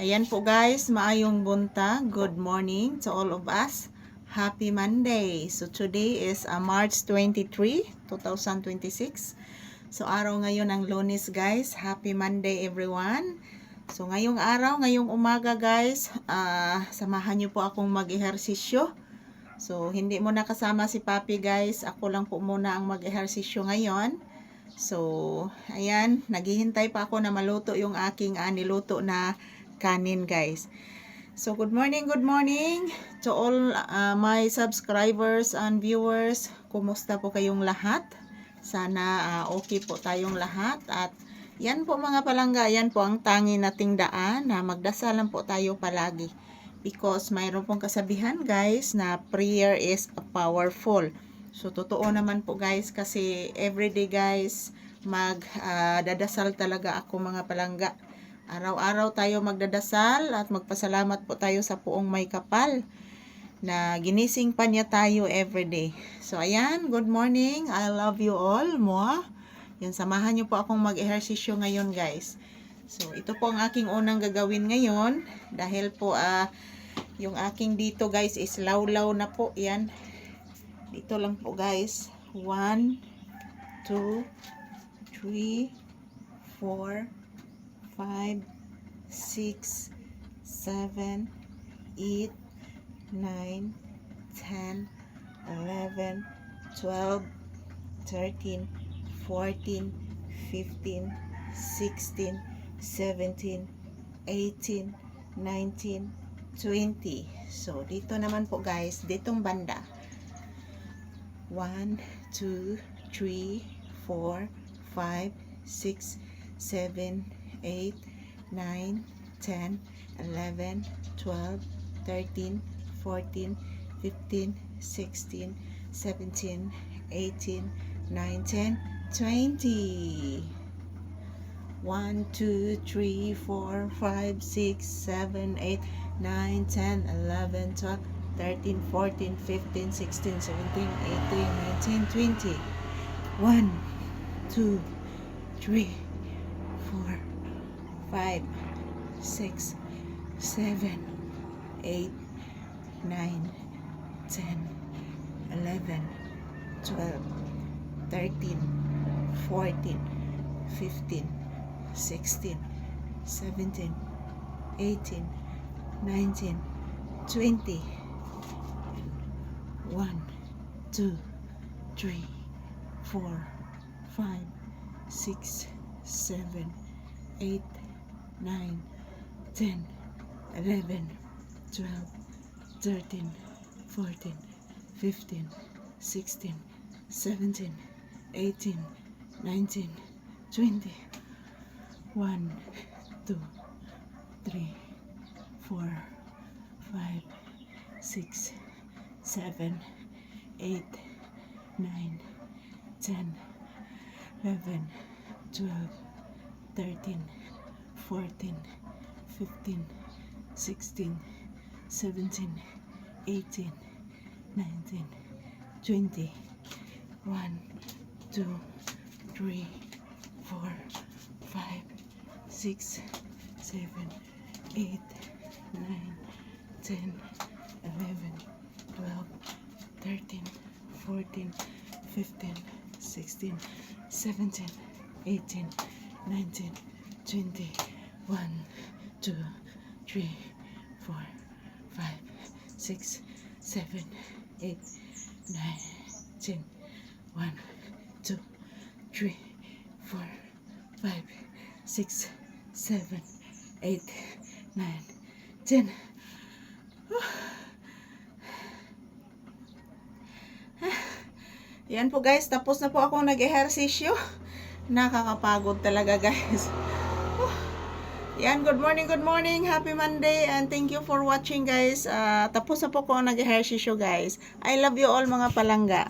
Ayan po guys, maayong buntag. Good morning to all of us. Happy Monday. So today is March 23, 2026. So araw ngayon ng Lunes guys. Happy Monday everyone. So ngayong araw, ngayong umaga guys, samahan niyo po akong mag-ehersisyo. So hindi mo na kasama si Papi guys. Ako lang po muna ang mag-ehersisyo ngayon. So ayan, naghihintay pa ako na maluto yung aking niluto na kanin guys. So good morning to all my subscribers and viewers. Kumusta po kayong lahat? Sana okay po tayong lahat. At yan po mga palangga, yan po ang tangi nating daan na magdasalan po tayo palagi. Because mayroon pong kasabihan guys na prayer is powerful. So totoo naman po guys kasi everyday guys magdadasal talaga ako mga palangga. Araw-araw tayo magdadasal at magpasalamat po tayo sa Poong May Kapal na ginising pa niya tayo everyday. So ayan, good morning. I love you all. Yan, samahan niyo po akong mag-ehersisyo ngayon guys. So ito po ang aking unang gagawin ngayon dahil po yung aking dito guys is lawlaw na po. Yan. Dito lang po guys. 1, 2, 3, 4, 5, 6, 7, 8, 9, 10, 11, 12, 13, 14, 15, 16, 17, 18, 19, 20. So, dito naman po guys, ditong banda. 1, 2, 3, 4, 5, 6, 7, 8, 9, 10, 11, 12, 13, 14, 15, 16, 17, 18, 19, 20. 1, 2, 3, 4, 5, 6, 7, 8, 9, 10, 11, 12, 13, 14, 15, 16, 17, 18, 19, 20. 1, 2, 3, 4, 5, 6, 7, 8, 9, 10, 11, 12, 13, 14, 15, 16, 17, 18, 19, 20. 1, 2, 3, 4, 5, 6, 7, 8, 9, 10, 11, 12, 13, 14, 15, 16, 17, 18, 19, 20. 1, 2, 3, 4, 5, 6, 7, 8, 9, 10, 11, 12, 13, 14, 15, 16, 17, 18, 19, 20. 1, 2, 3, 4, 5, 6, 7, 8, 9, 10, 11, 12, 13, 14, 15, 16, 17, 18, 19, 20. 1, 2, 3, 4, 5, 6, 7, 8, 9, 10. 1, 2, 3, 4, 5, 6, 7, 8, 9, 10. Yan po guys, tapos na po akong nag-ehersisyo. Nakakapagod talaga guys. Yan, good morning, happy Monday, and thank you for watching guys. Tapos na po ako nag-ehersisyo guys. I love you all mga palangga.